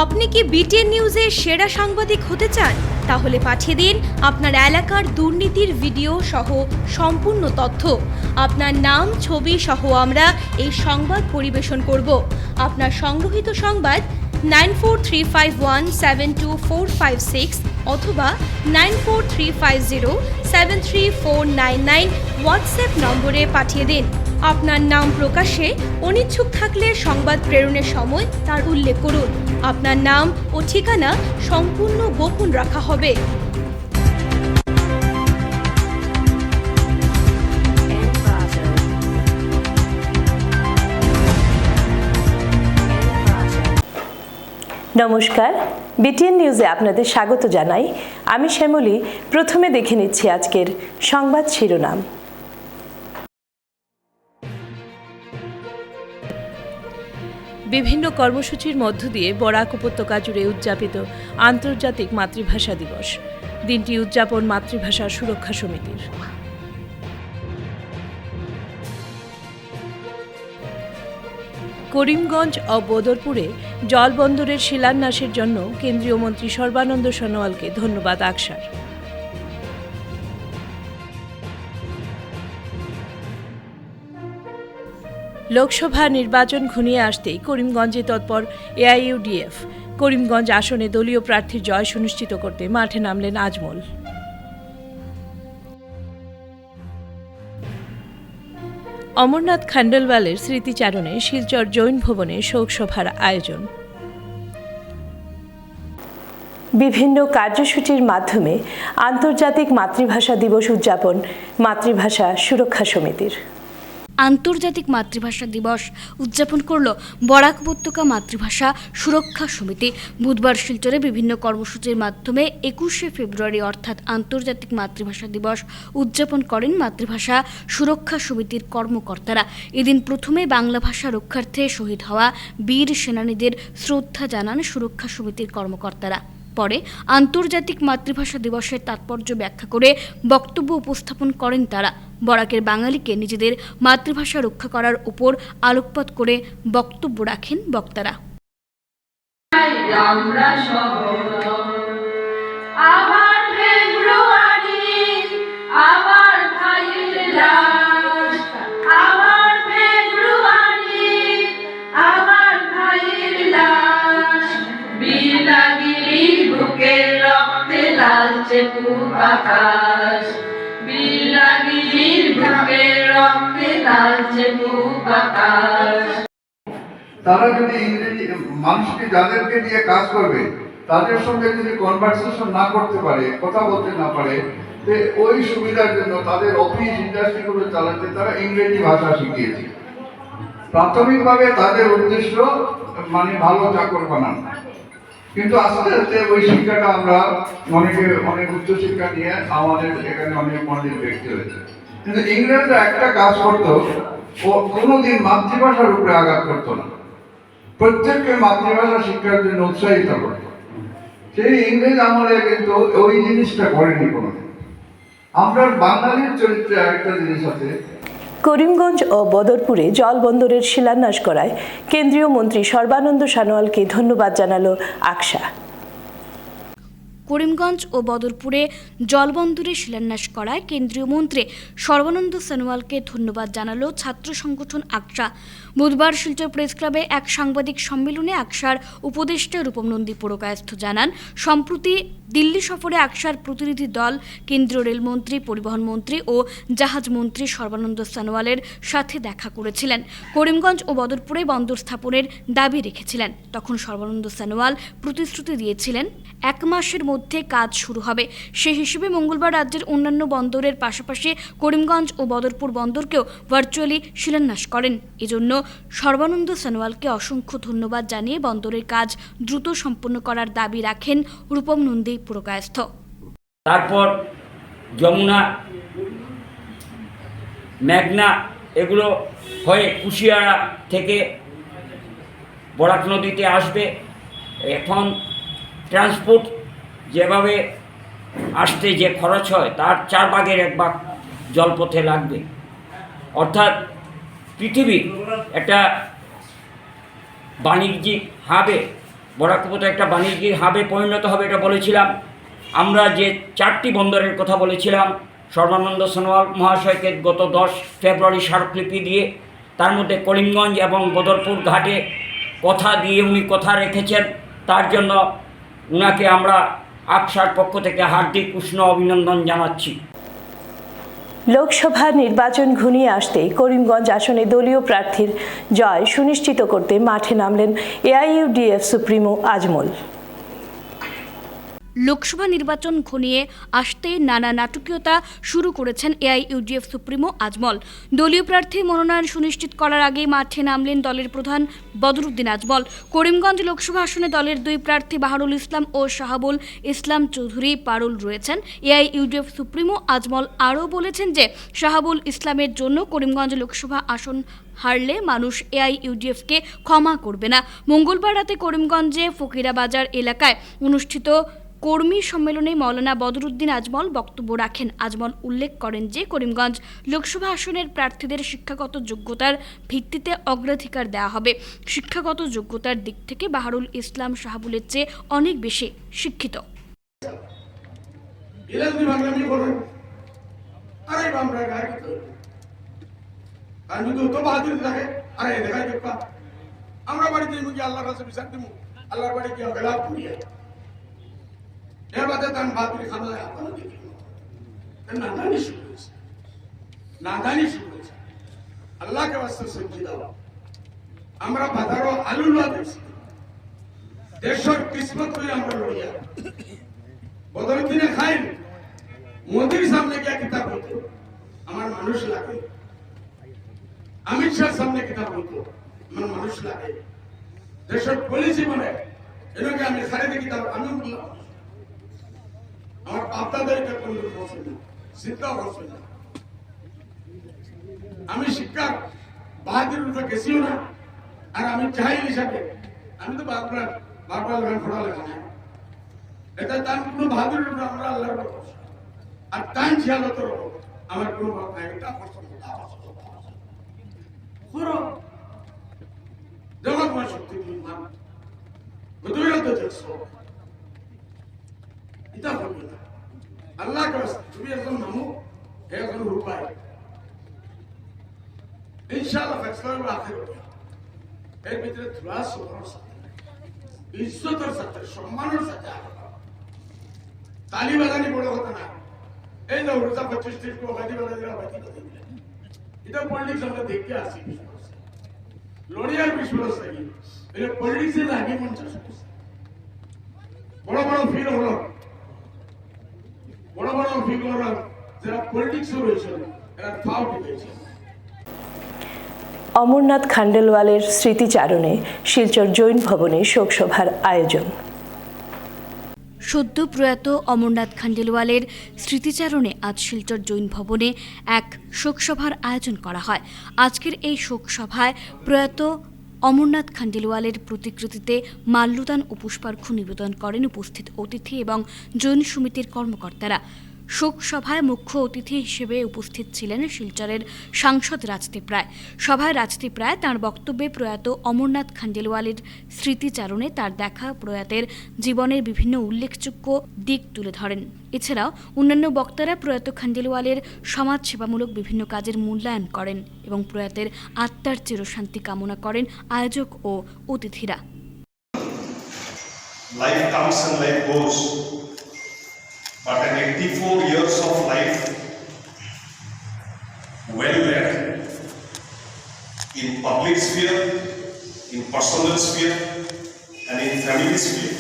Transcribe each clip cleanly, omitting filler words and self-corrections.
আপনি কি বিটিএন নিউজের সেরা সাংবাদিক হতে চান? তাহলে পাঠিয়ে দিন আপনার এলাকার দুর্নীতির ভিডিও সহ সম্পূর্ণ তথ্য। আপনার নাম, ছবি সহ আমরা এই সংবাদ পরিবেশন করব। আপনার সংগ্রহীত সংবাদ 9435172456 অথবা 9435073499 হোয়াটসঅ্যাপ নম্বরে পাঠিয়ে দিন। আপনার নাম প্রকাশে অনিচ্ছুক থাকলে সংবাদ প্রেরণের সময় তার উল্লেখ করুন। আপনার নাম ও ঠিকানা সম্পূর্ণ গোপন রাখা হবে। নমস্কার, বিটিএন নিউজে আপনাদের স্বাগত জানাই। আমি শ্যামলী। প্রথমে দেখে নিচ্ছি আজকের সংবাদ শিরোনাম। বিভিন্ন কর্মসূচির মধ্য দিয়ে বরাক উপত্যকা জুড়ে উদযাপিত আন্তর্জাতিক মাতৃভাষা দিবস। দিনটি উদযাপন মাতৃভাষা সুরক্ষা সমিতির। করিমগঞ্জ ও বদরপুরে জলবন্দরের শিলান্যাসের জন্য কেন্দ্রীয় মন্ত্রী সর্বানন্দ সোনোয়ালকে ধন্যবাদ আকসার। লোকসভা নির্বাচন ঘনিয়ে আসতেই করিমগঞ্জে তৎপর এআইইউডিএফ। করিমগঞ্জ আসনে দলীয় প্রার্থীর জয় সুনিশ্চিত করতে মাঠে নামলেন আজমল। অমরনাথ খান্ডেলওয়ালের স্মৃতিচারণে শিলচর জৈন ভবনে শোকসভার আয়োজন। বিভিন্ন কার্যসূচির মাধ্যমে আন্তর্জাতিক মাতৃভাষা দিবস উদযাপন মাতৃভাষা সুরক্ষা সমিতির। আন্তর্জাতিক মাতৃভাষা দিবস উদযাপন করল বরাক উপত্যকা মাতৃভাষা সুরক্ষা সমিতি। বুধবার শিলচরে বিভিন্ন কর্মসূচির মাধ্যমে 21শে ফেব্রুয়ারি অর্থাৎ আন্তর্জাতিক মাতৃভাষা দিবস উদযাপন করেন মাতৃভাষা সুরক্ষা সমিতির কর্মকর্তারা। এদিন প্রথমে বাংলা ভাষা রক্ষার্থে শহীদ হওয়া বীর সেনানীদের শ্রদ্ধা জানান সুরক্ষা সমিতির কর্মকর্তারা। পরে আন্তর্জাতিক মাতৃভাষা দিবসের তাৎপর্য ব্যাখ্যা করে বক্তব্য উপস্থাপন করেন তারা। বরাকের বাঙালিকে নিজেদের মাতৃভাষা রক্ষা করার উপর আলোকপাত করে বক্তব্য রাখেন বক্তারা। তারা যদি ইংরেজি মানুষকে যাদেরকে দিয়ে কাজ করবে তাদের সঙ্গে যদি কনভারসেশন না করতে পারে, কথা বলতে না পারে, ওই সুবিধার জন্য তাদের অফিস ইন্ডাস্ট্রিগুলো চালাতে তারা ইংরেজি ভাষা শিখিয়েছে। প্রাথমিকভাবে তাদের উদ্দেশ্য ভালো চাকর বানানো, কিন্তু আস্তে আস্তে ওই শিক্ষাটা আমরা অনেক উচ্চশিক্ষা নিয়ে আমাদের এখানে অনেক পণ্ডিত ব্যক্তি হয়েছে। কিন্তু ইংরেজরা একটা কাজ করতো, ও কোনোদিন মাতৃভাষার উপরে আঘাত করতো না, প্রত্যেককে মাতৃভাষা শিক্ষার জন্য উৎসাহিত করতো। সেই ইংরেজ আমলে কিন্তু ওই জিনিসটা করেনি কোনোদিন। আমরা বাঙালির চরিত্রে আরেকটা জিনিস আছে। করিমগঞ্জ ও বদরপুরে জলবন্দরের শিলান্যাস করায় কেন্দ্রীয় মন্ত্রী সর্বানন্দ সোনোয়ালকে ধন্যবাদ জানালো আকসা। করিমগঞ্জ ও বদরপুরে জলবন্দরে শিলান্যাস করায় কেন্দ্রীয় মন্ত্রী সর্বানন্দ সোনোয়ালকে ধন্যবাদ জানালো ছাত্র সংগঠন আকসা। বুধবার শিলচর প্রেস ক্লাবে এক সাংবাদিক সম্মেলনে আকসার উপদেষ্টা রূপম নন্দী পুরকায়স্থ জানান, সম্প্রতি দিল্লি সফরে আকসার প্রতিনিধি দল কেন্দ্রীয় রেলমন্ত্রী, পরিবহন মন্ত্রী ও জাহাজ মন্ত্রী সর্বানন্দ সোনোয়ালের সাথে দেখা করেছিলেন। করিমগঞ্জ ও বদরপুরে বন্দর স্থাপনের দাবি রেখেছিলেন। তখন সর্বানন্দ সোনোয়াল প্রতিশ্রুতি দিয়েছিলেন 1 মাসের মধ্যে কাজ শুরু হবে। সেই হিসেবে মঙ্গলবার রাজ্যের অন্যান্য বন্দরের পাশাপাশি করিমগঞ্জ ও বদরপুর বন্দরকেও ভার্চুয়ালি শিলান্যাস করেন। এজন্য সর্বানন্দ সোনোয়ালকে অসংখ্য ধন্যবাদ জানিয়ে বন্দরের কাজ দ্রুত সম্পন্ন করার দাবি রাখেন রূপম নন্দী পুরকায়স্থ। তারপর যমুনা, মেঘনা এগুলো হয়ে কুশিয়ারা থেকে বরাক নদীতে আসবে। এখন ট্রান্সপোর্ট যেভাবে আসতে যে খরচ হয় তার 4 ভাগের 1 ভাগ জলপথে লাগবে। অর্থাৎ পৃথিবীর একটা বাণিজ্যিক হাবে বরাকপুর একটা বাণিজ্যিক হাবে পরিণত হবে এটা বলেছিলাম। আমরা যে 4টি বন্দরের কথা বলেছিলাম সর্বানন্দ সোনোয়াল মহাশয়কে গত 10 ফেব্রুয়ারি স্মারকলিপি দিয়ে, তার মধ্যে করিমগঞ্জ এবং বদরপুর ঘাটে কথা দিয়ে উনি কথা রেখেছেন। তার জন্য উনাকে আমরা আকসার পক্ষ থেকে হার্দিক উষ্ণ অভিনন্দন জানাচ্ছি। লোকসভা নির্বাচন ঘনিয়ে আসতেই করিমগঞ্জ আসনে দলীয় প্রার্থীর জয় সুনিশ্চিত করতে মাঠে নামলেন এআইইউডিএফ সুপ্রিমো আজমল। লোকসভা নির্বাচন ঘনিয়ে আসতে নানা নাটকীয়তা শুরু করেছেন এআইইউডিএফ সুপ্রিমো আজমল। দলীয় প্রার্থীর মনোনয়ন সুনিশ্চিত করার আগেই মাঠে নামলেন দলের প্রধান বদরুদ্দিন আজমল। করিমগঞ্জ লোকসভা আসনে দলের 2 প্রার্থী বাহারুল ইসলাম ও শাহাবুল ইসলাম চৌধুরী পারুল রয়েছেন। এআইইউডিএফ সুপ্রিমো আজমল আরও বলেছেন যে শাহাবুল ইসলামের জন্য করিমগঞ্জ লোকসভা আসন হারলে মানুষ এআইইউডিএফকে ক্ষমা করবে না। মঙ্গলবার রাতে করিমগঞ্জে ফকিরাবাজার এলাকায় অনুষ্ঠিত কর্মী সম্মেলনে মাওলানা বদরুদ্দিন আজমল বক্তব্য রাখেন। আজমল উল্লেখ করেন যে করিমগঞ্জ লোকসভা আসনের প্রার্থীদের শিক্ষাগত যোগ্যতার ভিত্তিতে অগ্রাধিকার দেওয়া হবে। শিক্ষাগত যোগ্যতার দিক থেকে বাহারুল ইসলাম শাহাবুলের চেয়ে অনেক বেশি শিক্ষিত। আমরা বাড়িতে আল্লাহর কাছে বিচার দিব, আল্লাহর বাড়ি কি গেলাপ করিয়া এর বাদে তার বাতুরি খানা আপনারা দেখি নাদানি শুরু হয়েছে, নাদানি শুরু হয়েছে। আল্লাহকে বাস্তে সবজি দাও। আমরা বাজারও আলু লোয়া দেখছি, দেশের কিসমত করে আমরা লড়িয়া বদরুদ্দিনে খাই মোদির সামনে গিয়া কিতাব হইতো আমার মানুষ লাগে, অমিত শাহ সামনে কিতাব হইতো আমার মানুষ লাগে, দেশের পলিসি মানে এটাকে আমি খারিদে কিতাব আমি বললাম আমার বাপদাদেরকে কোনো বসে না, চিন্তাও বসে না। আমি শিক্ষার বাহাদুর রূপে গেছিও না, আর আমি চাই হিসাবে আমি তো বারবার ফোড়া লেখা না, এটা তার কোনো বাহাদুর রূপে আমরা আল্লাহর আর তাই ঝিয়ালত আমার কোনো ভাব নাই। এটা পছন্দ জগৎময় শক্তি মান বুধুরত দেখছো এটা বলবে না। আল্লাহ তুমি একজন মামু একজন রূপাই ইনশাআল্লাহ ফেসলা হবে আখির এর ভিতরে ধুলা সুন্দর সাথে ইজ্জতের সাথে সম্মানের সাথে তালি বাজানি বড় কথা না। এই যে উড়তা 25-30 को গাদি বাজানিরা বাকি করে দিলেন, এটা পলিটিক্স আমরা দেখতে আসি। লড়িয়ার বিশ্বাস থাকি এটা পলিটিক্সের আগে 50 বড় বড় ফিল হলো, বড় বড় ফিগার যারা পলিটিক্সে রয়েছে এরা ফাউট হয়েছে। অমরনাথ খান্ডেলওয়ালের স্মৃতিচারণে শিলচর জৈন ভবনে শোকসভার আয়োজন। সদ্য প্রয়াত অমরনাথ খান্ডেলওয়ালের স্মৃতিচারণে আজ শিলচর জৈন ভবনে এক শোকসভার আয়োজন করা হয়। আজকের এই শোকসভায় প্রয়াত অমরনাথ খান্ডেলওয়ালের প্রতিকৃতিতে মাল্যদান ও পুষ্পার্ঘ্য নিবেদন করেন উপস্থিত অতিথি এবং জৈন সমিতির কর্মকর্তারা। শোক সভায় মুখ্য অতিথি হিসেবে উপস্থিত ছিলেন শিলচরের সাংসদ রাজদীপ রায়। সভায় রাজদীপ রায় তাঁর বক্তব্যে প্রয়াত অমরনাথ খান্ডেলওয়ালের স্মৃতিচারণে তার দেখা প্রয়াতের জীবনের বিভিন্ন উল্লেখযোগ্য দিক তুলে ধরেন। এছাড়াও অন্যান্য বক্তারা প্রয়াত খান্ডেলওয়ালের সমাজসেবামূলক বিভিন্ন কাজের মূল্যায়ন করেন এবং প্রয়াতের আত্মার চিরশান্তি কামনা করেন আয়োজক ও অতিথিরা। Life comes and life goes, but an 84 years of life well led in public sphere, in personal sphere and in family sphere.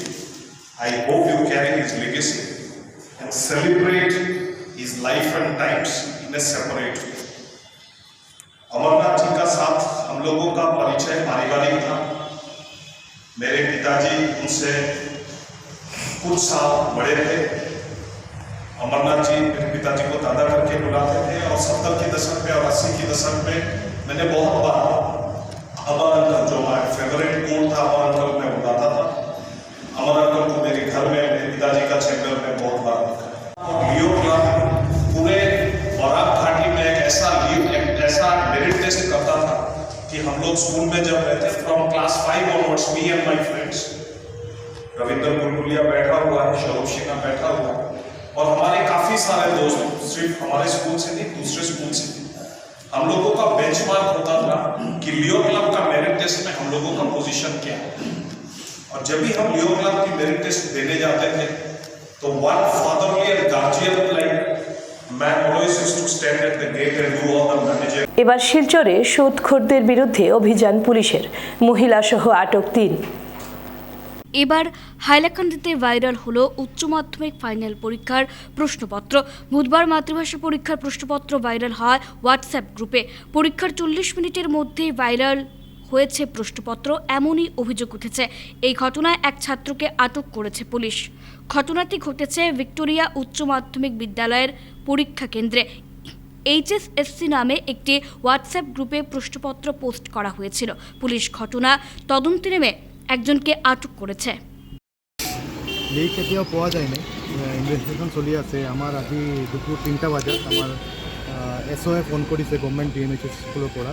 I hope you carry his legacy and celebrate his life and times in a separate way. Amarnath ji का साथ हम लोगों का परिचय पारिवारिक था। मेरे पिताजी उनसे कुछ साल बड़े थे। अमरनाथ जी मेरे पिताजी को दादा करके बुलाते थे और 70 के दशक में और 80 के दशक में मैंने बहुत बार अमर अंकल जो हमारा फेवरेट कोड था अमर अंकल में बुलाता था। अमर अंकल को मेरे घर में मेरे पिताजी का चैम्बर में बहुत बार देखा। लियो क्लब पूरे बराक घाटी में एक ऐसा मेरिट टेस्ट करता था कि हम लोग स्कूल में जब रहते from class 5 onwards me and my friends Ravindra Bulbulia बैठा हुआ है, शोभ सिन्हा बैठा हुआ है, और हमारे काफी सारे दोस्त सिर्फ हमारे स्कूल से नहीं दूसरे स्कूल से भी। हम लोगों का बेंचमार्क होता था कि लियो क्लब का मेरिट टेस्ट में हम लोगों का पोजीशन क्या है, और जब भी हम लियो क्लब की मेरिट टेस्ट देने जाते थे तो one fatherly and guardian like man always used to stand at the gate and do all the managerial. এবার শিলচরে সুদখোরদের বিরুদ্ধে অভিযান পুলিশের, মহিলা সহ আটক 3। এবার হাইলাকান্দিতে ভাইরাল হলো উচ্চ মাধ্যমিক ফাইনাল পরীক্ষার প্রশ্নপত্র। বুধবার মাতৃভাষা পরীক্ষার প্রশ্নপত্র ভাইরাল হয় হোয়াটসঅ্যাপ গ্রুপে। পরীক্ষার 40 মিনিটের মধ্যেই ভাইরাল হয়েছে প্রশ্নপত্র, এমনই অভিযোগ উঠেছে। এই ঘটনায় এক ছাত্রকে আটক করেছে পুলিশ। ঘটনাটি ঘটেছে ভিক্টোরিয়া উচ্চ মাধ্যমিক বিদ্যালয়ের পরীক্ষা কেন্দ্রে। HSSC নামে একটি হোয়াটসঅ্যাপ গ্রুপে প্রশ্নপত্র পোস্ট করা হয়েছিল। পুলিশ ঘটনা তদন্তে নেমে একজনকে আটক করেছে। লিক এতিয়াও পোৱা যায় নাই, ইনভেষ্টিগেশ্যন চলি আছে। আমাৰ আজি দুপুৰ 3টা বজাত আমাৰ SOE ফোন কৰিছে গভৰ্ণমেণ্ট DMHS স্কুলৰ পৰা।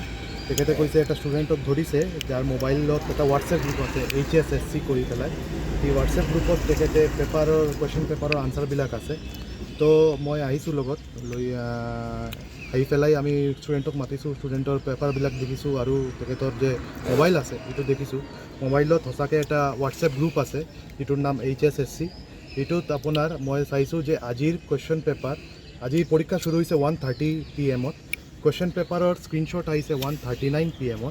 তেখেতে কৈছে এটা ষ্টুডেণ্টক ধৰিছে যাৰ মোবাইলত এটা হোৱাটছএপ গ্ৰুপ আছে HSSC কৰি পেলাই। এই হোৱাটছএপ গ্ৰুপত তেখেতে কুৱেশ্যন পেপাৰৰ আনচাৰবিলাক আছে। তো মই আহিছোঁ লগত লৈ আহি পেলাই আমি ষ্টুডেণ্টক মাতিছোঁ, ষ্টুডেণ্টৰ পেপাৰবিলাক দেখিছোঁ আৰু তেখেতৰ যে মোবাইল আছে সেইটো দেখিছোঁ। মোবাইলত সঁচাকৈ এটা হোৱাটছএপ গ্ৰুপ আছে যিটোৰ নাম HSSC। এইটোত আপোনাৰ মই চাইছোঁ যে আজিৰ কুৱেশ্যন পেপাৰ, আজিৰ পৰীক্ষা শুৰু হৈছে 1:30 PM। কুৱেশ্যন পেপাৰৰ স্ক্ৰীনশ্বট আহিছে 1:39 PM।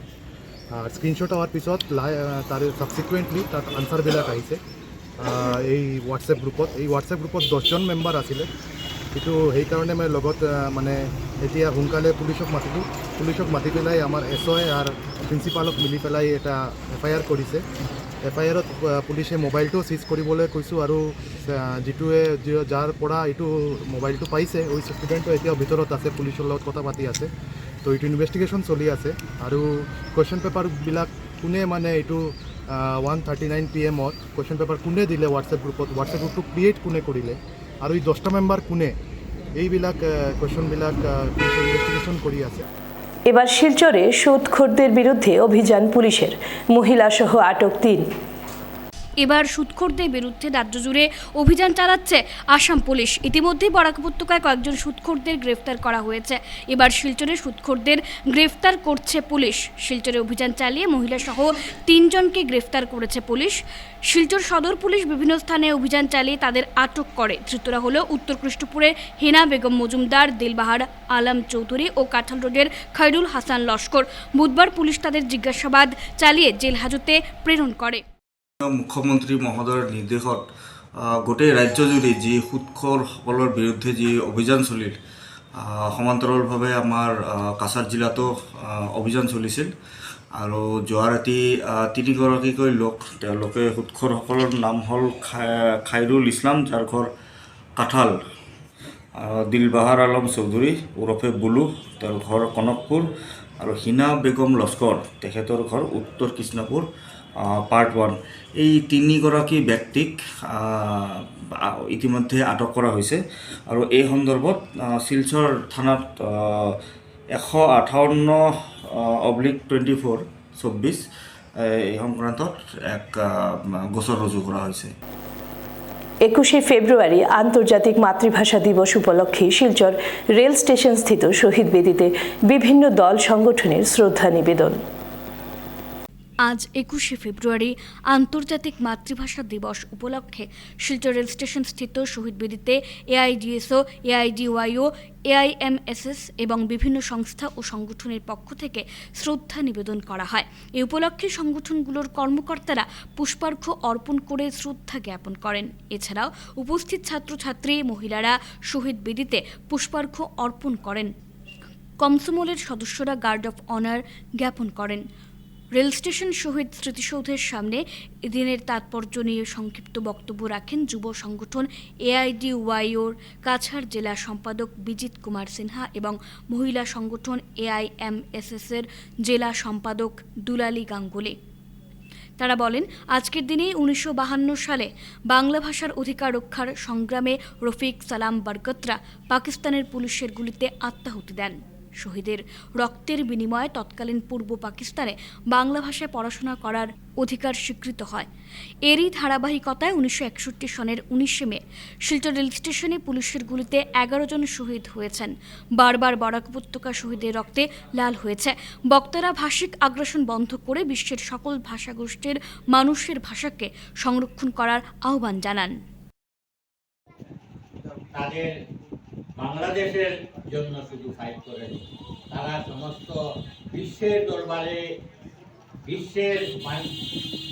স্ক্ৰীনশ্বট হোৱাৰ পিছত তাৰে ছাবচিকুৱেণ্টলি তাত আনচাৰবিলাক আহিছে এই হোৱাটছএপ গ্ৰুপত। এই হোৱাটছএপ গ্ৰুপত 10জন মেম্বাৰ আছিলে। কিন্তু সেইকাৰণে মই লগত মানে এতিয়া সোনকালে পুলিচক মাতিলোঁ। পুলিচক মাতি পেলাই আমাৰ SOE আৰু প্ৰিন্সিপালক মিলি পেলাই এটা FIR কৰিছে। FIRত পুলিচে মোবাইলটো চিজ কৰিবলৈ কৈছোঁ আৰু যিটোৱে যাৰ পৰা এইটো মোবাইলটো পাইছে ওই ষ্টুডেণ্টটো এতিয়াও ভিতৰত আছে, পুলিচৰ লগত কথা পাতি আছে। তো এইটো ইনভেষ্টিগেশ্যন চলি আছে আৰু কুৱেশ্যন পেপাৰবিলাক কোনে মানে এইটো 1:39 PM কুৱেশ্যন পেপাৰ কোনে দিলে হোৱাটছএপ গ্ৰুপত, হোৱাটছএপ গ্ৰুপটো ক্ৰিয়েট কোনে কৰিলে আৰু এই 10টা মেম্বাৰ কোনে, এইবিলাক কুৱেশ্যনবিলাক পুলিচে ইনভেষ্টিগেশ্যন কৰি আছে। এবার শিলচরে সুদখোরদের বিরুদ্ধে অভিযান পুলিশের, মহিলা সহ আটক 3। এবার সুদখোরদের বিরুদ্ধে রাজ্য জুড়ে অভিযান চালাচ্ছে আসাম পুলিশ। ইতিমধ্যেই বরাক উপত্যকায় কয়েকজন সুদখোরদের গ্রেফতার করা হয়েছে। এবার শিলচরে সুদখোরদের গ্রেফতার করছে পুলিশ। শিলচরে অভিযান চালিয়ে মহিলা সহ 3 জনকে গ্রেফতার করেছে পুলিশ। শিলচর সদর পুলিশ বিভিন্ন স্থানে অভিযান চালিয়ে তাদের আটক করে। ধৃতরা হলো উত্তর কৃষ্ণপুরের হেনা বেগম মজুমদার, দিলবাহার আলম চৌধুরী ও কাঁঠাল রোডের খৈরুল হাসান লস্কর। বুধবার পুলিশ তাদের জিজ্ঞাসাবাদ চালিয়ে জেল হাজতে প্রেরণ করে। মুখ্যমন্ত্ৰী মহোদয়ৰ নিৰ্দেশত গোটেই ৰাজ্যজুৰি যি সুদখোৰসকলৰ বিৰুদ্ধে যি অভিযান চলিল, সমান্তৰালভাৱে আমাৰ কাছাৰ জিলাতো অভিযান চলিছিল। আৰু যোৱা ৰাতি 3 গৰাকীকৈ লোক, তেওঁলোকে সুদখোৰসকলৰ নাম হ'ল খাইৰুল ইছলাম, যাৰ ঘৰ কাঁঠাল, দিলবাহাৰ আলম চৌধুৰী ওৰফে বুলু, তেওঁৰ ঘৰ কনকপুৰ, আৰু হিনা বেগম লস্কৰ, তেখেতৰ ঘৰ উত্তৰ কৃষ্ণপুৰ পাৰ্ট 1। এই 3 গৰাকী ব্যক্তিক ইতিমধ্যে আটক কৰা হৈছে আৰু এই সন্দৰ্ভত শিলচৰ থানাত 158/24 এই সংক্ৰান্তত এক গোচৰ ৰুজু কৰা হৈছে। 21শে ফেব্রুয়ারি আন্তর্জাতিক মাতৃভাষা দিবস উপলক্ষে শিলচর রেল স্টেশন স্থিত শহীদ বেদিতে বিভিন্ন দল সংগঠনের শ্রদ্ধা নিবেদন। আজ 21শে ফেব্রুয়ারি আন্তর্জাতিক মাতৃভাষা দিবস উপলক্ষে শিলচর রেল স্টেশন স্থিত শহীদ বেদিতে AIDSO, AIDYO, AIMSS এবং বিভিন্ন সংস্থা ও সংগঠনের পক্ষ থেকে শ্রদ্ধা নিবেদন করা হয়। এই উপলক্ষে সংগঠনগুলোর কর্মকর্তারা পুষ্পার্ঘ্য অর্পণ করে শ্রদ্ধা জ্ঞাপন করেন। এছাড়াও উপস্থিত ছাত্রছাত্রী, মহিলারা শহীদ বেদিতে পুষ্পার্ঘ্য অর্পণ করেন। কমসমলের সদস্যরা গার্ড অফ অনার জ্ঞাপন করেন। রেল স্টেশন শহীদ স্মৃতিসৌধের সামনে এদিনের তাৎপর্য নিয়ে সংক্ষিপ্ত বক্তব্য রাখেন যুব সংগঠন AIDYOর কাছাড় জেলা সম্পাদক বিজিত কুমার সিনহা এবং মহিলা সংগঠন AIMSS-এর জেলা সম্পাদক দুলালী গাঙ্গুলি। তারা বলেন, আজকের দিনে 1952 সালে বাংলা ভাষার অধিকার রক্ষার সংগ্রামে রফিক সালাম বরকতরা পাকিস্তানের পুলিশের গুলিতে আত্মাহুতি দেন। শহীদের রক্তের বিনিময়ে তৎকালীন পূর্ব পাকিস্তানে বাংলা ভাষায় পড়াশোনা করার অধিকার স্বীকৃত হয়। এরই ধারাবাহিকতায় 1961 সনের 19শে মে শিলচর রেল স্টেশনে পুলিশের গুলিতে 11 জন শহীদ হয়েছেন। বারবার বরাক উপত্যকা শহীদের রক্তে লাল হয়েছে। বক্তারা ভাষিক আগ্রাসন বন্ধ করে বিশ্বের সকল ভাষাগোষ্ঠীর মানুষের ভাষাকে সংরক্ষণ করার আহ্বান জানান। তাদের বাংলাদেশের জন্য শুধু ফাইট করেনি, তারা সমস্ত বিশ্বের দরবারে বিশ্বের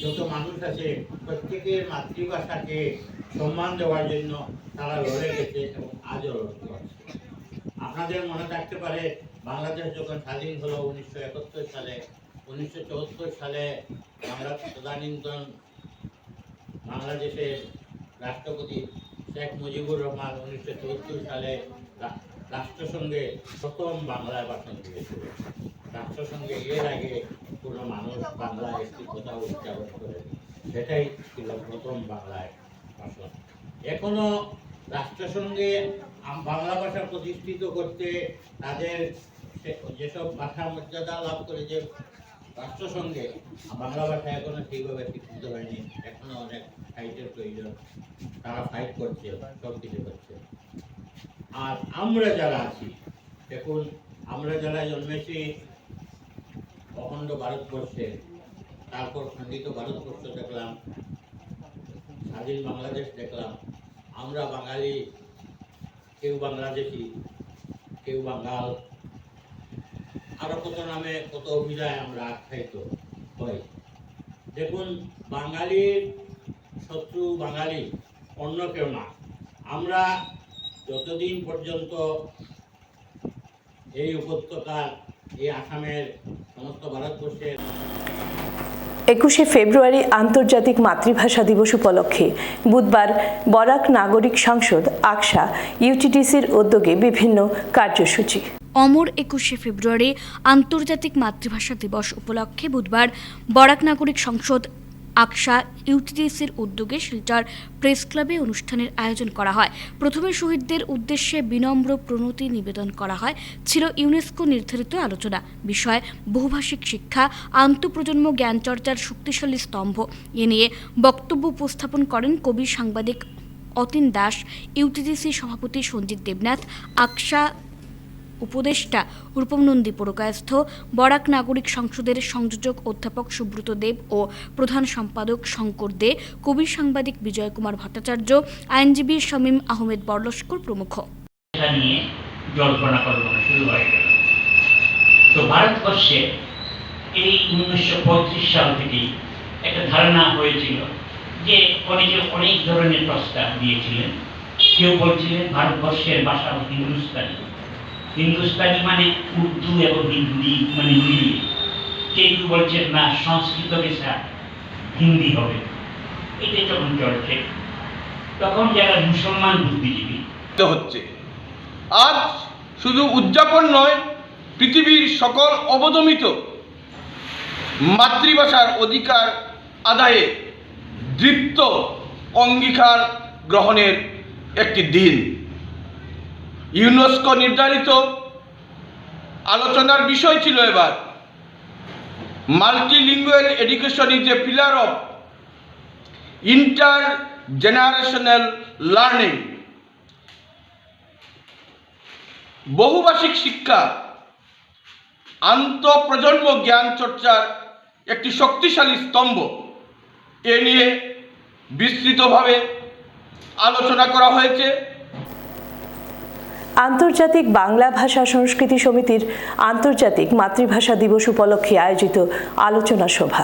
যত মানুষ আছে প্রত্যেকের মাতৃভাষাকে সম্মান দেওয়ার জন্য তারা লড়ে গেছে এবং আজও লড়তে পারছে। আপনাদের মনে থাকতে পারে বাংলাদেশ যখন স্বাধীন হলো 1971 সালে, 1974 সালে তদানীন্তন বাংলাদেশের রাষ্ট্রপতি শেখ মুজিবুর রহমান 1974 সালে রাষ্ট্রসংঘে প্রথম বাংলায় ভাষণ দিয়েছিল। রাষ্ট্রসংঘে এর আগে কোনো মানুষ বাংলায় একটি কথা উচ্চারণ করেনি, সেটাই ছিল প্রথম বাংলায় ভাষণ। এখনো রাষ্ট্রসংঘে বাংলা ভাষা প্রতিষ্ঠিত করতে তাদের যেসব ভাষা মর্যাদা লাভ করে যে রাষ্ট্রসংঘে বাংলা ভাষা এখনো সেইভাবে স্বীকৃত হয়নি, এখনো অনেক ফাইটের প্রয়োজন। তারা ফাইট করছে, সব কিছু করছে। আর আমরা যারা আছি, দেখুন আমরা যারা জন্মেছি অখণ্ড ভারতবর্ষে, তারপর খণ্ডিত ভারতবর্ষ দেখলাম, স্বাধীন বাংলাদেশ দেখলাম। আমরা বাঙালি, কেউ বাংলাদেশি, কেউ বাঙাল, আরো কত নামে কত অভিধায় আমরা আখ্যায়িত হই। দেখুন বাঙালির শত্রু বাঙালি, অন্য কেউ না। আমরা যতদিন পর্যন্ত এই উপত্যকার, এই আসামের, সমস্ত ভারতবর্ষের 21শে ফেব্রুয়ারি আন্তর্জাতিক মাতৃভাষা দিবস উপলক্ষে বুধবার বরাক নাগরিক সংসদ আকসা ইউটিডিসির উদ্যোগে বিভিন্ন কার্যসূচি। অমর 21শে ফেব্রুয়ারি আন্তর্জাতিক মাতৃভাষা দিবস উপলক্ষে বুধবার বরাক নাগরিক সংসদ আকসা ইউটিডিসির উদ্যোগে শিলচর প্রেস ক্লাবে অনুষ্ঠানের আয়োজন করা হয়। প্রথমে শহীদদের উদ্দেশ্যে বিনম্র প্রণতি নিবেদন করা হয়। ছিল ইউনেস্কো নির্ধারিত আলোচনা বিষয় বহুভাষিক শিক্ষা, আন্তঃপ্রজন্ম জ্ঞান চর্চার শক্তিশালী স্তম্ভ। এ নিয়ে বক্তব্য উপস্থাপন করেন কবি সাংবাদিক অতীন দাস, ইউটিডিসি সভাপতি সঞ্জিত দেবনাথ, আকসা উপদেষ্টা রূপম নন্দী পুরকায়স্থ, বরাক নাগরিক সংসদের সংযোজক অধ্যাপক সুব্রত দেব ও প্রধান সম্পাদক শঙ্কর দে, কবি সাংবাদিক বিজয় কুমার ভট্টাচার্য, আইনজীবী শামীম আহমেদ বরলস্কর প্রমুখ। নিয়ে জল্পনা কল্পনা শুরু হয়ে গেল। তো ভারতবর্ষে এই 1935 সাল থেকেই একটা ধারণা হয়েছিল যে অনেকে অনেক ধরনের প্রস্তাব দিয়েছিলেন। কেউ বলছিলেন ভারতবর্ষের ভাষা হিন্দুস্তানি, হিন্দুস্তানি মানে উর্দু এবং হিন্দি মানে মিলিয়ে। কেউ বলছেন না সংস্কৃত ভাষা হিন্দি হবে। এটা যখন চলছে তখন যারা মুসলমান বুদ্ধিজীবী হচ্ছে, আজ শুধু উদযাপন নয়, পৃথিবীর সকল অবদমিত মাতৃভাষার অধিকার আদায়ে দৃপ্ত অঙ্গীকার গ্রহণের একটি দিন। ইউনেস্কো নির্ধারিত আলোচনার বিষয় ছিল এবার multilingual education is a pillar of intergenerational learning. বহুভাষিক শিক্ষা আন্তঃপ্রজন্ম জ্ঞান চর্চার একটি শক্তিশালী স্তম্ভ। এ নিয়ে বিস্তৃতভাবে আলোচনা করা হয়েছে। আন্তর্জাতিক বাংলা ভাষা সংস্কৃতি সমিতির আন্তর্জাতিক মাতৃভাষা দিবস উপলক্ষে আয়োজিত আলোচনা সভা।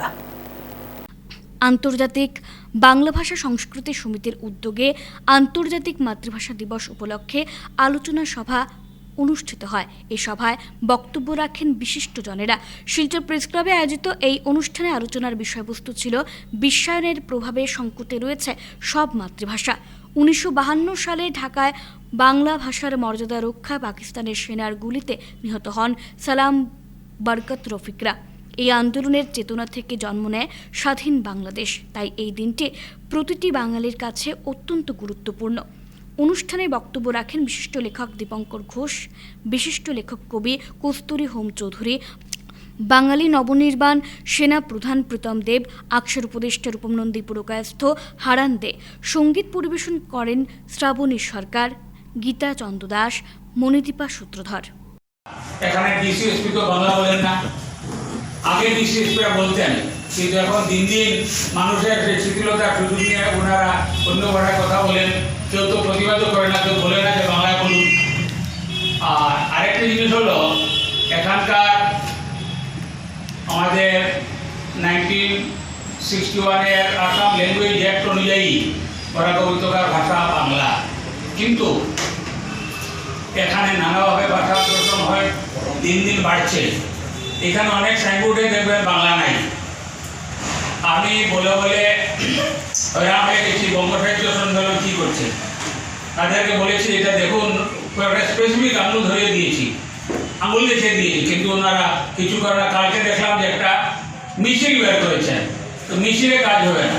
আন্তর্জাতিক বাংলা ভাষা সংস্কৃতি সমিতির উদ্যোগে আন্তর্জাতিক মাতৃভাষা দিবস উপলক্ষে আলোচনা সভা অনুষ্ঠিত হয়। এই সভায় বক্তব্য রাখেন বিশিষ্টজনেরা। শিলচর প্রেস ক্লাবে আয়োজিত এই অনুষ্ঠানে আলোচনার বিষয়বস্তু ছিল বিশ্বায়নের প্রভাবে সংকটে রয়েছে সব মাতৃভাষা। 1952 সালে ঢাকায় বাংলা ভাষার মর্যাদা রক্ষায় পাকিস্তানের সেনার গুলিতে নিহত হন সালাম বরকত রফিকরা। এই আন্দোলনের চেতনা থেকে জন্ম নেয় স্বাধীন বাংলাদেশ। তাই এই দিনটি প্রতিটি বাঙালির কাছে অত্যন্ত গুরুত্বপূর্ণ। অনুষ্ঠানে বক্তব্য রাখেন বিশিষ্ট লেখক দীপঙ্কর ঘোষ, বিশিষ্ট লেখক কবি কস্তুরী হোম চৌধুরী, বাঙালি নবনির্বাণ সেনা প্রধান প্রীতম দেব, আকসার উপদেষ্টা রূপমনন্দী পুরকায়স্থ হারান দে। সঙ্গীত পরিবেশন করেন শ্রাবণী সরকার, গীতা চন্দ্র দাস, মণিদীপা সূত্রধর। এখানে ডিসিএসপি তো বাংলা বলেন না, আগে ডিসিএসপিরা বলতেন, কিন্তু এখন দিন দিন মানুষের শিথিলতার সুযোগ নিয়ে ওনারা অন্য ভাষায় কথা বলেন। কেউ তো প্রতিবাদও করে না, কেউ বলে না যে বাংলায় বলুন। আর আরেকটা জিনিস হলো, এখানকার আমাদের 1961-এর আসাম ল্যাঙ্গুয়েজ অ্যাক্ট অনুযায়ী বরাক উপত্যকার ভাষা বাংলা, কিন্তু এখানে নানাভাবে ভাষা প্রচলন হয়, দিন দিন বাড়ছে। এখানে অনেক সাইনবোর্ডে দেখবেন বাংলা নাই। আমি বলে হয়রান হয়ে গেছি, বঙ্গ সাহিত্য সম্মেলন কী করছে, তাদেরকে বলেছি এটা দেখুন, একটা স্পেসিফিক আঙুল ধরিয়ে দিয়েছি, আঙুল দেখিয়ে দিয়েছি, কিন্তু ওনারা কিছু করে না। কালকে দেখলাম যে একটা মিছিল বের করেছেন, তো মিছিলে কাজ হবে না।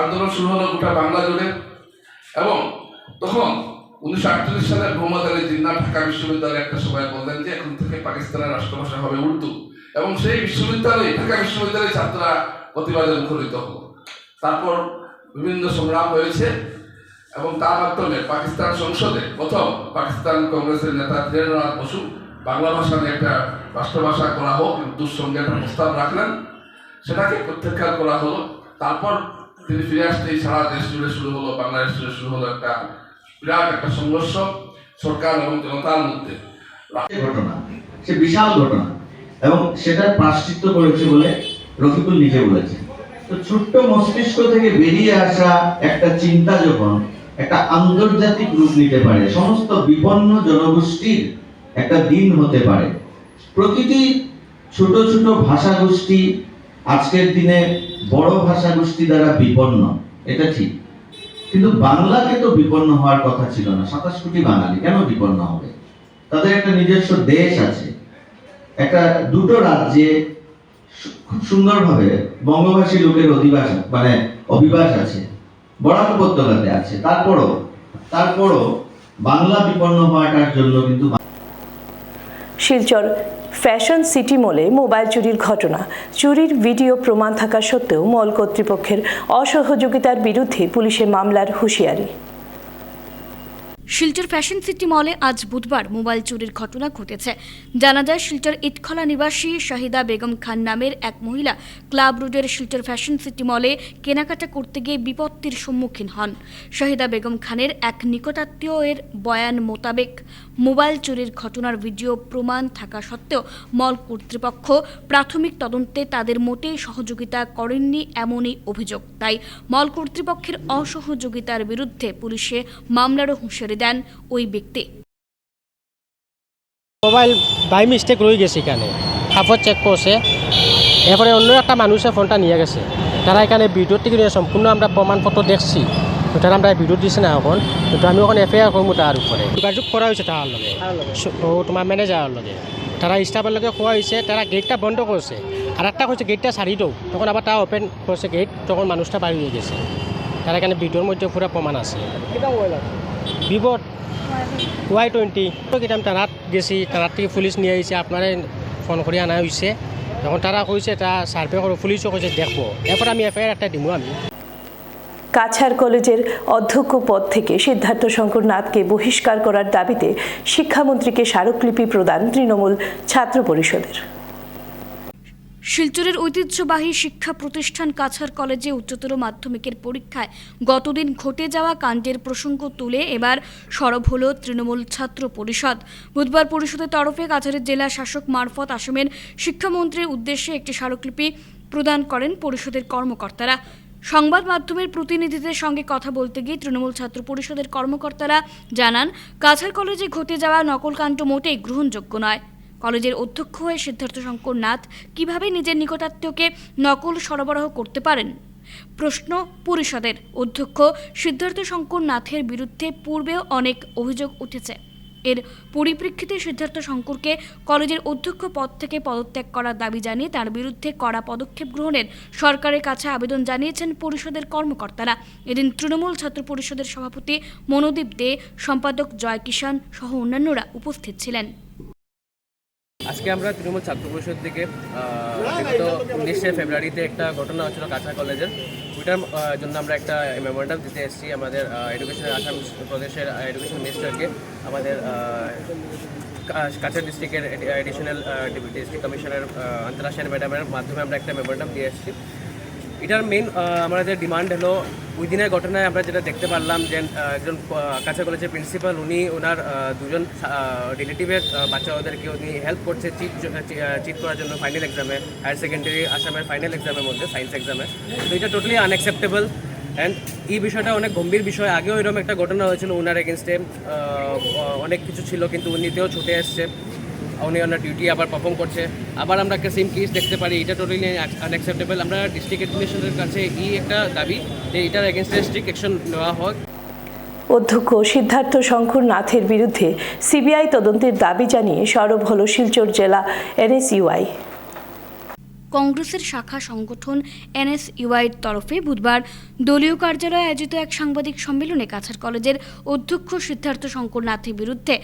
আন্দোলন শুরু হলো গোটা বাংলা জুড়ে, এবং তখন 1948 সালে মোহাম্মদ আলী জিন্নাহ ঢাকা বিশ্ববিদ্যালয়ে একটা সময় বললেন যে এখন থেকে পাকিস্তানের রাষ্ট্রভাষা হবে উর্দু, এবং সেই বিশ্ববিদ্যালয়ে ঢাকা বিশ্ববিদ্যালয়ের ছাত্ররা প্রতিবাদে মুখরিত হলো। তারপর বিভিন্ন সংগ্রাম হয়েছে, এবং তার মাধ্যমে পাকিস্তান সংসদে প্রথম পাকিস্তান কংগ্রেসের নেতা ধীরেন্দ্রনাথ বসু বাংলা ভাষা নিয়ে একটা রাষ্ট্রভাষা করা হোক উর্দুর সঙ্গে একটা প্রস্তাব রাখলেন, সেটাকে প্রত্যাখ্যান করা হলো। তারপর তিনি ফিরে আসতেই সারা দেশ জুড়ে শুরু হলো, বাংলাদেশ জুড়ে শুরু হলো একটা বিরাট একটা সংঘর্ষ সরকার এবং জনতার মধ্যে। ঘটনা, সে বিশাল ঘটনা, এবং সেটার প্রায়শ্চিত্ত করেছে বলে রফিকুল নিজে বলেছে। তো ছোট্ট মস্তিষ্ক থেকে বেরিয়ে আসা একটা চিন্তা যখন একটা আন্তর্জাতিক রূপ নিতে পারে, সমস্ত বিপন্ন জনগোষ্ঠীর একটা দিন হতে পারে। প্রতিটি ছোট ছোট ভাষাগোষ্ঠী আজকের দিনে বড় ভাষাগোষ্ঠী দ্বারা বিপন্ন, এটা ঠিক, কিন্তু বাংলাকে তো বিপন্ন হওয়ার কথা ছিল না। 27 কোটি বাঙালি কেন বিপন্ন হবে? তাদের একটা নিজস্ব দেশ আছে, একটা দুটো রাজ্যে খুব সুন্দরভাবে বঙ্গভাষী লোকের অভিবাস আছে, বরাক উপত্যকাতে আছে। তারপরও বাংলা বিপন্ন হওয়াটার জন্য কিন্তু শিলচর ফ্যাশন সিটি মলে মোবাইল চুরির ঘটনা। চুরির ভিডিও প্রমাণ থাকা সত্ত্বেও মল কর্তৃপক্ষের অসহযোগিতার বিরুদ্ধে পুলিশের মামলার হুঁশিয়ারি। শিলচর ফ্যাশন সিটি মলে আজ বুধবার মোবাইল চুরির ঘটনা ঘটেছে। জানা যায়, শিলচর ইটখলা নিবাসী শাহিদা বেগম খান নামের এক মহিলা ক্লাব রোডের শিলচর ফ্যাশন সিটি মলে কেনাকাটা করতে গিয়ে বিপত্তির সম্মুখীন হন। শাহিদা বেগম খানের এক নিকটাত্মীয় এর বয়ান মোতাবেক মোবাইল চুরির ঘটনার ভিডিও প্রমাণ থাকা সত্ত্বেও মল কর্তৃপক্ষ প্রাথমিক তদন্তে তাদের মোটেই সহযোগিতা করেননি এমনই অভিযোগ। তাই মল কর্তৃপক্ষের অসহযোগিতার বিরুদ্ধে পুলিশে মামলারও হুঁশিয়ারি দেন ওই ব্যক্তি। মোবাইল বাই মিস্টেক রয়ে গেছে, এখানে কাপড় চেক করছে, এরপরে অন্য একটা মানুষের ফোনটা নিয়ে গেছে। তারা এখানে ভিডিও টিকে সম্পূর্ণ আমরা প্রমাণপত্র দেখছি, তো তারা আমরা ভিডিও দিছি না এখন, তো আমি ওখানে এফআইআর করবো তার উপরে। যোগাযোগ করা হয়েছে তার লগে, ও তোমার ম্যানেজারের লগে, তারা স্টাফের লগে কোয়া হয়েছে, তারা গেটটা বন্ধ করছে, আর একটা করছে গেটটা ছাড়ি দাও, তখন আবার তারা ওপেন করছে গেট, তখন মানুষটা বাড়ি হয়ে গেছে। তারা এখানে ভিডিওর মধ্যে পুরো প্রমাণ আছে। ভিভো Y20 কিতাম টানাত গেছি, টানাত থেকে পুলিশ নিয়ে আহিছে, আপনারা ফোন করে আনা হয়েছে। এখন তারা কইছে তা সার্ভে করো, পুলিশও কইছে দেখবো, এরপর আমি এফআইআর একটা দিব। আমি কাছাড় কলেজের অধ্যক্ষ পদ থেকে সিদ্ধার্থ শঙ্কর নাথকে বহিষ্কার করার দাবিতে শিক্ষামন্ত্রীকে স্মারকলিপি প্রদান তৃণমূল ছাত্র পরিষদের। শিলচরের ঐতিহ্যবাহী শিক্ষা প্রতিষ্ঠান কাছাড় কলেজে উচ্চতর মাধ্যমিকের পরীক্ষায় গতদিন ঘটে যাওয়া কাণ্ডের প্রসঙ্গ তুলে এবার সরব হল তৃণমূল ছাত্র পরিষদ। বুধবার পরিষদের তরফে কাছাড়ের জেলা শাসক মারফত আসামের শিক্ষামন্ত্রীর উদ্দেশ্যে একটি স্মারকলিপি প্রদান করেন পরিষদের কর্মকর্তারা। সংবাদ মাধ্যমের প্রতিনিধিদের সঙ্গে কথা বলতে গিয়ে তৃণমূল ছাত্র পরিষদের কর্মকর্তারা জানান, কাছাড় কলেজে ঘটে যাওয়া নকলকাণ্ড মোটেই গ্রহণযোগ্য নয়। কলেজের অধ্যক্ষ হয়ে সিদ্ধার্থ শঙ্কর নাথ কিভাবে নিজের নিকটাত্মীয়কে নকল সরবরাহ করতে পারেন? প্রশ্ন পরিষদের। অধ্যক্ষ সিদ্ধার্থ শঙ্কর নাথের বিরুদ্ধে পূর্বেও অনেক অভিযোগ উঠেছে। এর পরিপ্রেক্ষিতে সিদ্ধার্থ শঙ্করকে কলেজের অধ্যক্ষ পদ থেকে পদত্যাগ করার দাবি জানিয়ে তার বিরুদ্ধে কড়া পদক্ষেপ গ্রহণের সরকারের কাছে আবেদন জানিয়েছেন পরিষদের কর্মকর্তারা। এদিন তৃণমূল ছাত্র পরিষদের সভাপতি মনোদীপ দে, সম্পাদক জয় কিষাণ সহ অন্যান্যরা উপস্থিত ছিলেন। আজকে আমরা তৃণমূল ছাত্র পরিষদ থেকে বিগত 19শে ফেব্রুয়ারিতে একটা ঘটনা হচ্ছিল কাছাড় কলেজের, ওইটার জন্য আমরা একটা মেমোরেন্ডাম দিতে এসেছি আমাদের এডুকেশন আসাম প্রদেশের এডুকেশন মিনিস্টারকে। আমাদের কাছাড় ডিস্ট্রিক্টের additional district commissioner Antara Sen ম্যাডামের মাধ্যমে আমরা একটা মেমোরেন্ডাম দিয়ে এসেছি। এটার মেইন আমাদের ডিমান্ড হলো, ওই দিনের ঘটনায় আমরা যেটা দেখতে পারলাম যে একজন কাছাড় কলেজের প্রিন্সিপাল উনার দুজন রিলেটিভের বাচ্চা ওদেরকে উনি হেল্প করছে চিট করার জন্য ফাইনাল এক্সামে, হায়ার সেকেন্ডারি আসামের ফাইনাল এক্সামের মধ্যে সায়েন্স এক্সামে। তো এটা টোটালি আনএক্সেপ্টেবল অ্যান্ড এই বিষয়টা অনেক গম্ভীর বিষয়। আগেও এরকম একটা ঘটনা হয়েছিল, ওনার এগেনস্টে অনেক কিছু ছিল কিন্তু উনিতেও ছুটে এসছে, উনি ওনার ডিউটি আবার পারফর্ম করছে, আবার আমরা একটা সেম কেস দেখতে পারি। এটা টোটালি আনএক্সেপ্টেবল। আমরা ডিস্ট্রিক্ট অ্যাডমিনিস্ট্রেশনের কাছে এই একটা দাবি যে এটার এগেনস্টে স্ট্রিক্ট অ্যাকশন নেওয়া হোক। অধ্যক্ষ সিদ্ধার্থ শঙ্কর নাথের বিরুদ্ধে সিবিআই তদন্তের দাবি জানিয়ে সরব হল শিলচর জেলা NSUI। কংগ্রেসের শাখা সংগঠন NSUIর তরফে বুধবার দলীয় কার্যালয়ে আয়োজিত এক সাংবাদিক সম্মেলনে কাছাড় কলেজের অধ্যক্ষ সিদ্ধার্থ শঙ্কর নাথের বিরুদ্ধে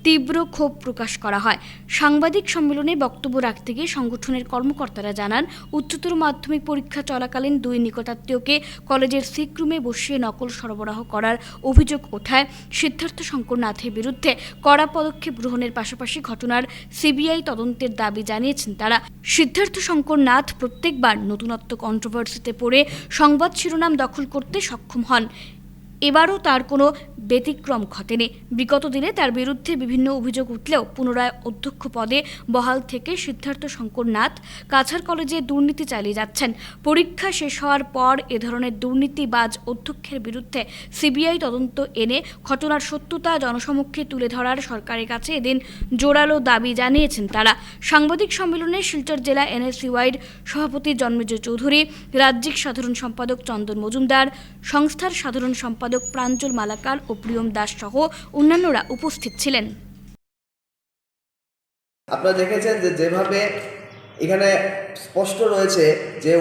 তীব্র ক্ষোভ প্রকাশ করা হয়। সাংবাদিক সম্মেলনে বক্তব্য রাখতে গিয়ে সংগঠনের কর্মকর্তারা জানান, উচ্চতর মাধ্যমিক পরীক্ষা চলাকালীন দুই নিকটাত্মীয়কে কলেজের সিক রুমে বসিয়ে নকল সরবরাহ করার অভিযোগ ওঠায় সিদ্ধার্থ শঙ্কর নাথের বিরুদ্ধে কড়া পদক্ষেপ গ্রহণের পাশাপাশি ঘটনার সিবিআই তদন্তের দাবি জানিয়েছেন তারা। সিদ্ধার্থ শঙ্কর নাথ প্রত্যেকবার নতুনত্ব কন্ট্রোভার্সিতে পড়ে সংবাদ শিরোনাম দখল করতে সক্ষম হন। এবারও তার কোনো ব্যতিক্রম ঘটেনি। বিগত দিনে তার বিরুদ্ধে বিভিন্ন অভিযোগ উঠলেও পুনরায় অধ্যক্ষ পদে বহাল থেকে সিদ্ধার্থ শঙ্কর নাথ কাছাড় কলেজে দুর্নীতি চালিয়ে যাচ্ছেন। পরীক্ষা শেষ হওয়ার পর এ ধরনের দুর্নীতিবাজ অধ্যক্ষের বিরুদ্ধে সিবিআই তদন্ত এনে ঘটনার সত্যতা জনসমক্ষে তুলে ধরার সরকারের কাছে এদিন জোরালো দাবি জানিয়েছেন তারা। সাংবাদিক সম্মেলনে শিলচর জেলা NSUIর সভাপতি জন্মেজয় চৌধুরী, রাজ্যিক সাধারণ সম্পাদক চন্দন মজুমদার, সংস্থার সাধারণ সম্পাদক প্রাঞ্জল মালাকার ও প্রিয়ম দাস সহ অন্যান্যরা উপস্থিত ছিলেন। আপনারা দেখেছেন যে যেভাবে এখানে স্পষ্ট রয়েছে যে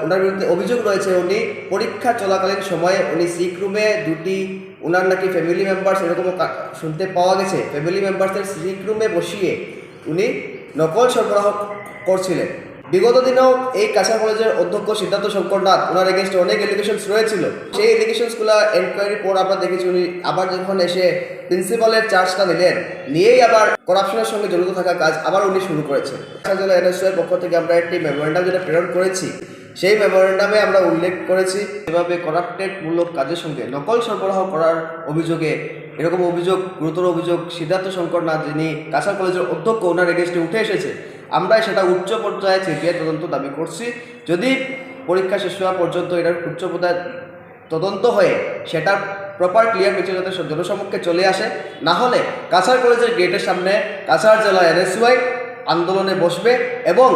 ওনার বিরুদ্ধে অভিযোগ রয়েছে, উনি পরীক্ষা চলাকালীন সময়ে উনি সিক রুমে দুটি ওনার নাকি ফ্যামিলি মেম্বার্স এরকম শুনতে পাওয়া গেছে, ফ্যামিলি মেম্বার্সের সিক রুমে বসিয়ে উনি নকল সরবরাহ করছিলেন। বিগত দিনেও এই কাছাড় কলেজের অধ্যক্ষ সিদ্ধার্থ শঙ্কর নাথ ওনার এগেনস্টে অনেক এলিগেশনস রয়েছিল। সেই এলিগেশনসগুলো এনকোয়ারির পর আমরা দেখেছি উনি আবার যখন এসে প্রিন্সিপালের চার্জটা নিয়েই আবার করাপশনের সঙ্গে জড়িত থাকা কাজ আবার উনি শুরু করেছেন। কাছাড় জেলা NSUIর পক্ষ থেকে আমরা একটি মেমোরেন্ডাম যেটা প্রেরণ করেছি, সেই মেমোরেন্ডামে আমরা উল্লেখ করেছি যেভাবে করাপ্টেডমূলক কাজের সঙ্গে নকল সরবরাহ করার অভিযোগে এরকম অভিযোগ, গুরুতর অভিযোগ সিদ্ধার্থ শঙ্কর নাথ যিনি কাছাড় কলেজের অধ্যক্ষ ওনার এগেনস্টে উঠে এসেছে। আমরা সেটা উচ্চ পর্যায়ে সিবিআই তদন্ত দাবি করছি। যদি পরীক্ষা শেষ হওয়া পর্যন্ত এটার উচ্চ পর্যায়ে তদন্ত হয়ে সেটা প্রপার ক্লিয়ার পিকচার যাতে জনসমক্ষে চলে আসে, না হলে কাছাড় কলেজের গেটের সামনে কাছাড় জেলা NSUI আন্দোলনে বসবে এবং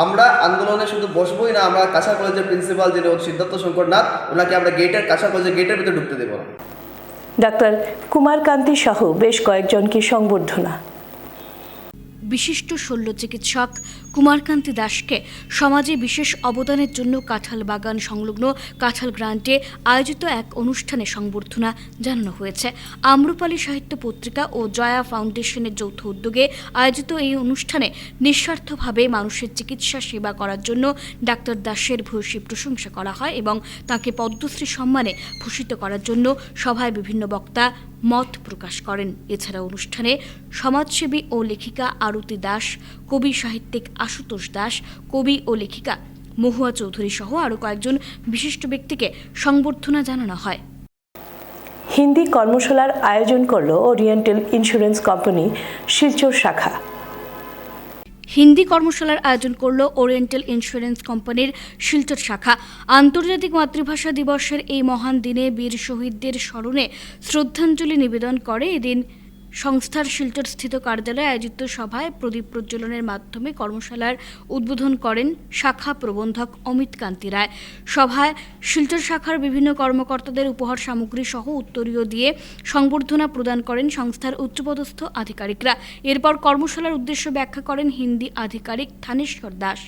আমরা আন্দোলনে শুধু বসবই না, আমরা কাছাড় কলেজের প্রিন্সিপাল যিনি সিদ্ধার্থ শঙ্কর নাথ ওনাকে আমরা কাছাড় কলেজের গেটের ভিতরে ঢুকতে দেব না। ডাক্তার কুমার কান্তি সহ বেশ কয়েকজনকে সংবর্ধনা। বিশিষ্ট শল্য চিকিৎসক কুমারকান্তি দাসকে সমাজে বিশেষ অবদানের জন্য কাঁঠাল বাগান সংলগ্ন কাঁঠাল গ্রান্টে আয়োজিত এক অনুষ্ঠানে সংবর্ধনা জানানো হয়েছে। আম্রপালি সাহিত্য পত্রিকা ও জয়া ফাউন্ডেশনের যৌথ উদ্যোগে আয়োজিত এই অনুষ্ঠানে নিঃস্বার্থভাবে মানুষের চিকিৎসা সেবা করার জন্য ডাক্তার দাসের ভূয়সী প্রশংসা করা হয় এবং তাঁকে পদ্মশ্রী সম্মানে ভূষিত করার জন্য সভায় বিভিন্ন বক্তা মত প্রকাশ করেন। এছাড়া অনুষ্ঠানে সমাজসেবী ও লেখিকা আরতি দাস, কবি সাহিত্যিক আশুতোষ দাস, কবি ও লেখিকা মহুয়া চৌধুরী সহ আরও কয়েকজন বিশিষ্ট ব্যক্তিকে সংবর্ধনা জানানো হয়। হিন্দি কর্মশালার আয়োজন করল ওরিয়েন্টাল ইন্স্যুরেন্স কোম্পানি শিলচর শাখা। হিন্দি কর্মশালার আয়োজন করল ওরিয়েন্টাল ইন্স্যুরেন্স কোম্পানির শিলচর শাখা। আন্তর্জাতিক মাতৃভাষা দিবসের এই মহান দিনে বীর শহীদদের স্মরণে শ্রদ্ধাঞ্জলি নিবেদন করে এদিন সংস্থার শিলচরস্থিত কার্যালয়ে আয়োজিত সভায় প্রদীপ প্রজ্বলনের মাধ্যমে কর্মশালার উদ্বোধন করেন শাখা প্রবন্ধক অমিত কান্তি রায়। সভায় শিলচর শাখার বিভিন্ন কর্মকর্তাদের উপহার সামগ্রী সহ উত্তরীয় দিয়ে সংবর্ধনা প্রদান করেন সংস্থার উচ্চপদস্থ আধিকারিকরা। এরপর কর্মশালার উদ্দেশ্য ব্যাখ্যা করেন হিন্দি আধিকারিক থানেশ্বর দাস।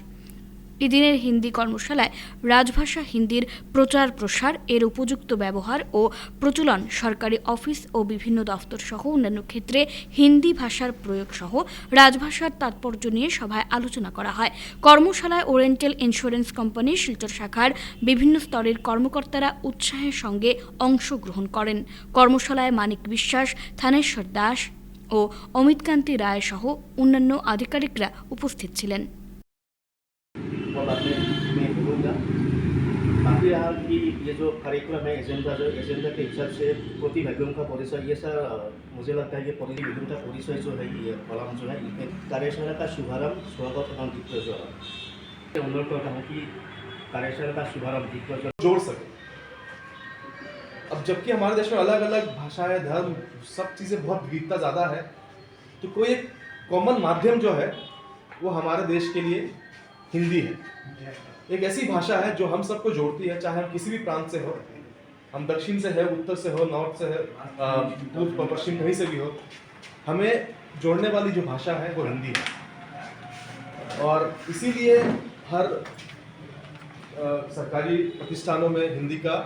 এদিনের হিন্দি কর্মশালায় রাজভাষা হিন্দির প্রচার প্রসার, এর উপযুক্ত ব্যবহার ও প্রচলন, সরকারি অফিস ও বিভিন্ন দফতর সহ অন্যান্য ক্ষেত্রে হিন্দি ভাষার প্রয়োগ সহ রাজভাষার তাৎপর্য নিয়ে সভায় আলোচনা করা হয়। কর্মশালায় ওরিয়েন্টাল ইন্স্যুরেন্স কোম্পানি শিলচর শাখার বিভিন্ন স্তরের কর্মকর্তারা উৎসাহের সঙ্গে অংশগ্রহণ করেন। কর্মশালায় মানিক বিশ্বাস, থানেশ্বর দাস ও অমিত কান্তি রায় সহ অন্যান্য আধিকারিকরা উপস্থিত ছিলেন। मैं बोलूँगा काफ़ी रहा कि ये जो कार्यक्रम है एजेंडा के हिसाब से प्रतिभागियों का परिचय, ये सर मुझे लगता है ये प्रतिभागियों का परिचय जो है ये कॉलम जो है इसमें कार्यशाला का शुभारंभ, स्वागत एवं दिग्गजन अनुरोध करता हूँ कि कार्यशाला का शुभारंभ दिग्गजन जोड़ सके। अब जबकि हमारे देश में अलग अलग भाषाएं, धर्म, सब चीज़ें बहुत विविधता ज़्यादा है, तो कोई एक कॉमन माध्यम जो है वो हमारे देश के लिए हिंदी है। एक ऐसी भाषा है जो हम सबको जोड़ती है, चाहे हम किसी भी प्रांत से हो, हम दक्षिण से है, उत्तर से हो, नॉर्थ से है, पूर्व पश्चिम कहीं से भी हो, हमें जोड़ने वाली जो भाषा है वो हिंदी है। और इसीलिए हर सरकारी प्रतिष्ठानों में हिंदी का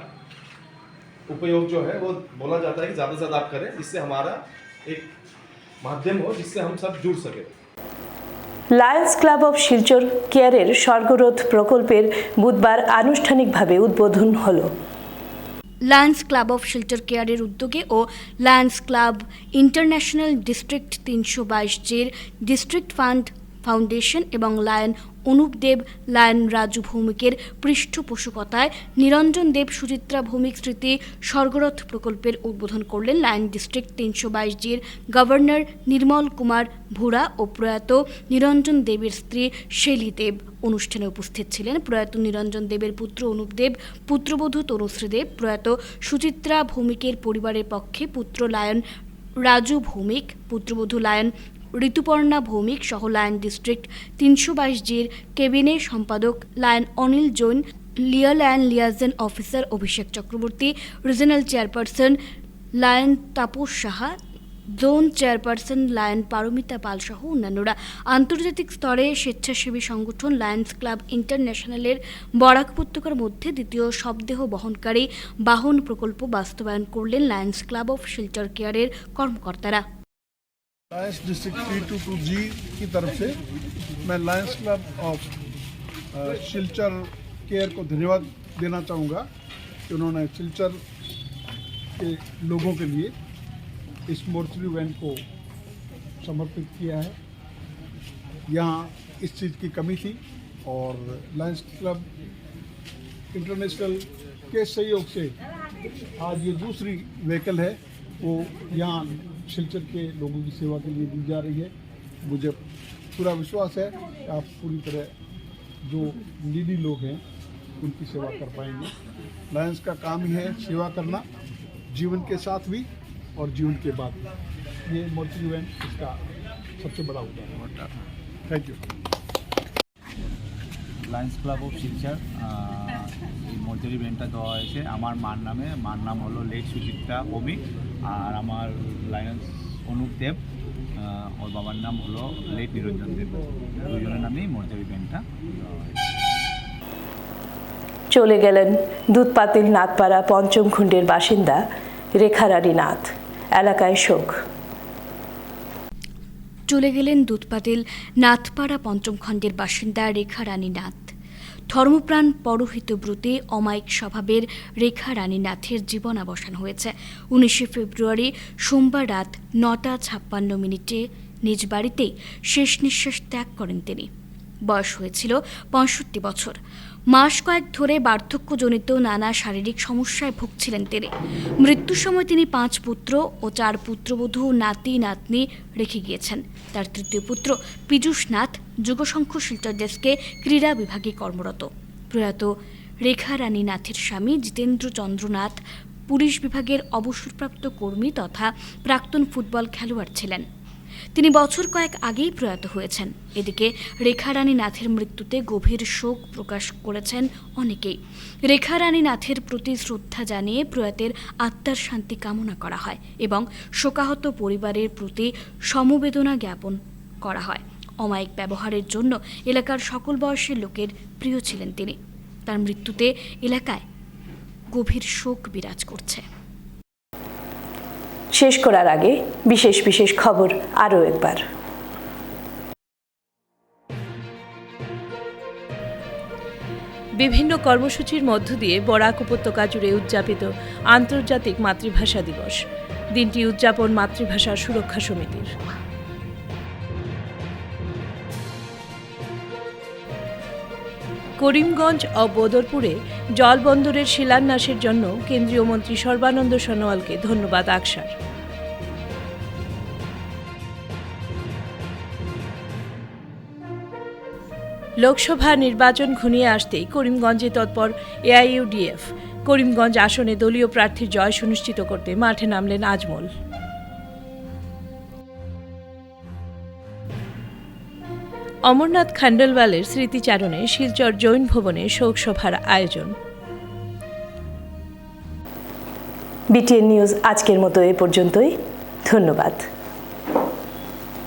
उपयोग जो है वो बोला जाता है कि ज़्यादा से ज़्यादा आप करें, इससे हमारा एक माध्यम हो जिससे हम सब जुड़ सकें। লায়ন্স ক্লাব অফ শিলচর কেয়ারের স্বর্গরোধ প্রকল্পের বুধবার আনুষ্ঠানিকভাবে উদ্বোধন হলো। লায়ন্স ক্লাব অফ শিলচর কেয়ারের উদ্যোগে ও লায়ন্স ক্লাব ইন্টারন্যাশনাল ডিস্ট্রিক্ট 322-এর ডিস্ট্রিক্ট ফান্ড ফাউন্ডেশন এবং লায়ন অনুপ দেব, লায়ন রাজু ভৌমিকের পৃষ্ঠপোষকতায় নিরঞ্জন দেব, সুচিত্রা ভৌমিক স্মৃতি স্বর্গরথ প্রকল্পের উদ্বোধন করলেন লায়ন ডিস্ট্রিক্ট 322-এর গভর্নর নির্মল কুমার ভুরা ও প্রয়াত নিরঞ্জন দেবের স্ত্রী শেলি দেব। অনুষ্ঠানে উপস্থিত ছিলেন প্রয়াত নিরঞ্জন দেবের পুত্র অনুপ দেব, পুত্রবধূ তনুশ্রী দেব, প্রয়াত সুচিত্রা ভৌমিকের পরিবারের পক্ষে পুত্র লায়ন রাজু ভৌমিক, পুত্রবধূ লায়ন ঋতুপর্ণা ভৌমিক সহ লায়ন ডিস্ট্রিক্ট 322-এর কেবিনে সম্পাদক lion Anil Jain, lion liaison officer Abhishek Chakraborty, regional chairperson lion Tapas Saha, zone chairperson lion Paramita Pal সহ অন্যান্যরা। আন্তর্জাতিক স্তরে স্বেচ্ছাসেবী সংগঠন লায়ন্স ক্লাব ইন্টারন্যাশনালের বরাক উপত্যকার মধ্যে দ্বিতীয় শবদেহ বহনকারী বাহন প্রকল্প বাস্তবায়ন করলেন লায়ন্স ক্লাব অফ শিলচর কেয়ারের কর্মকর্তারা। लायंस डिस्ट्रिक्ट 322G की तरफ से मैं Lions club of Silchar care को धन्यवाद देना चाहूँगा कि उन्होंने शिलचर के लोगों के लिए इस मोर्चरी वैन को समर्पित किया है। यहाँ इस चीज़ की कमी थी और लायंस क्लब इंटरनेशनल के सहयोग से आज ये दूसरी व्हीकल है वो यहाँ शिलचर के लोगों की सेवा के लिए दी जा रही है। मुझे पूरा विश्वास है कि आप पूरी तरह जो नीडी लोग हैं उनकी सेवा कर पाएंगे। लायंस का काम ही है सेवा करना, जीवन के साथ भी और जीवन के बाद भी। ये मोर्चरी वैन इसका सबसे बड़ा उदाहरण है। Thank you. Lions club of Silchar এই মর্চারি ভ্যানটা দেওয়া হয়েছে আমার মার নামে। মার নাম হলো লেট সুচিত্রা ভৌমিক আর আমার লায়ন্স অনুপ দেব, ওর বাবার নাম হলো লেট নিরঞ্জন দেব। দুজনের নামেই মর্চারি ভ্যানটা দেওয়া হয়েছে। চলে গেলেন দুধপাতিল নাথপাড়া পঞ্চম খুণ্ডের বাসিন্দা রেখারানী নাথ। এলাকায় শোক। চলে গেলেন দুধপাতিল নাথপাড়া পঞ্চম খণ্ডের বাসিন্দা রেখারানী নাথ। ধর্মপ্রাণ পরহিত ব্রতে অমায়িক স্বভাবের রেখারানী নাথের জীবনাবসান হয়েছে 19শে ফেব্রুয়ারি সোমবার রাত 9:56 নিজ বাড়িতেই শেষ নিঃশ্বাস ত্যাগ করেন তিনি। বয়স হয়েছিল 65 বছর। মাস কয়েক ধরে বার্ধক্যজনিত নানা শারীরিক সমস্যায় ভুগছিলেন তিনি। মৃত্যুর সময় তিনি 5 পুত্র ও 4 পুত্রবধূ, নাতি নাতনি রেখে গিয়েছেন। তার তৃতীয় পুত্র পীযূষ নাথ যুগসংঘ শিলচর ডেস্কে ক্রীড়া বিভাগে কর্মরত। প্রয়াত রেখারানী নাথের স্বামী জিতেন্দ্র চন্দ্র নাথ পুলিশ বিভাগের অবসরপ্রাপ্ত কর্মী তথা প্রাক্তন ফুটবল খেলোয়াড় ছিলেন। তিনি বছর কয়েক আগেই প্রয়াত হয়েছেন। এদিকে রেখা রানী নাথের মৃত্যুতে গভীর শোক প্রকাশ করেছেন অনেকেই। রেখা রানী নাথের প্রতি শ্রদ্ধা জানিয়ে প্রয়াতের আত্মার শান্তি কামনা করা হয় এবং শোকাহত পরিবারের প্রতি সমবেদনা জ্ঞাপন করা হয়। অমায়িক ব্যবহারের জন্য এলাকার সকল বয়সের লোকের প্রিয় ছিলেন তিনি। তার মৃত্যুতে এলাকায় গভীর শোক বিরাজ করছে। শেষ করার আগে বিশেষ বিশেষ খবর আরও একবার। বিভিন্ন কর্মসূচির মধ্য দিয়ে বরাক উপত্যকা জুড়ে উদযাপিত আন্তর্জাতিক মাতৃভাষা দিবস। দিনটি উদযাপন মাতৃভাষা সুরক্ষা সমিতির। করিমগঞ্জ ও বদরপুরে জলবন্দরের শিলান্যাসের জন্য কেন্দ্রীয় মন্ত্রী সর্বানন্দ সোনোয়ালকে ধন্যবাদ আকসার। লোকসভা নির্বাচন ঘনিয়ে আসতেই করিমগঞ্জে তৎপর এআইইউডিএফ। করিমগঞ্জ আসনে দলীয় প্রার্থীর জয় সুনিশ্চিত করতে মাঠে নামলেন আজমল। অমরনাথ খান্ডেলওয়ালের স্মৃতিচারণে শিলচর জৈন ভবনে শোকসভার আয়োজন। বিটিএন নিউজ আজকের মতো এ পর্যন্তই। ধন্যবাদ।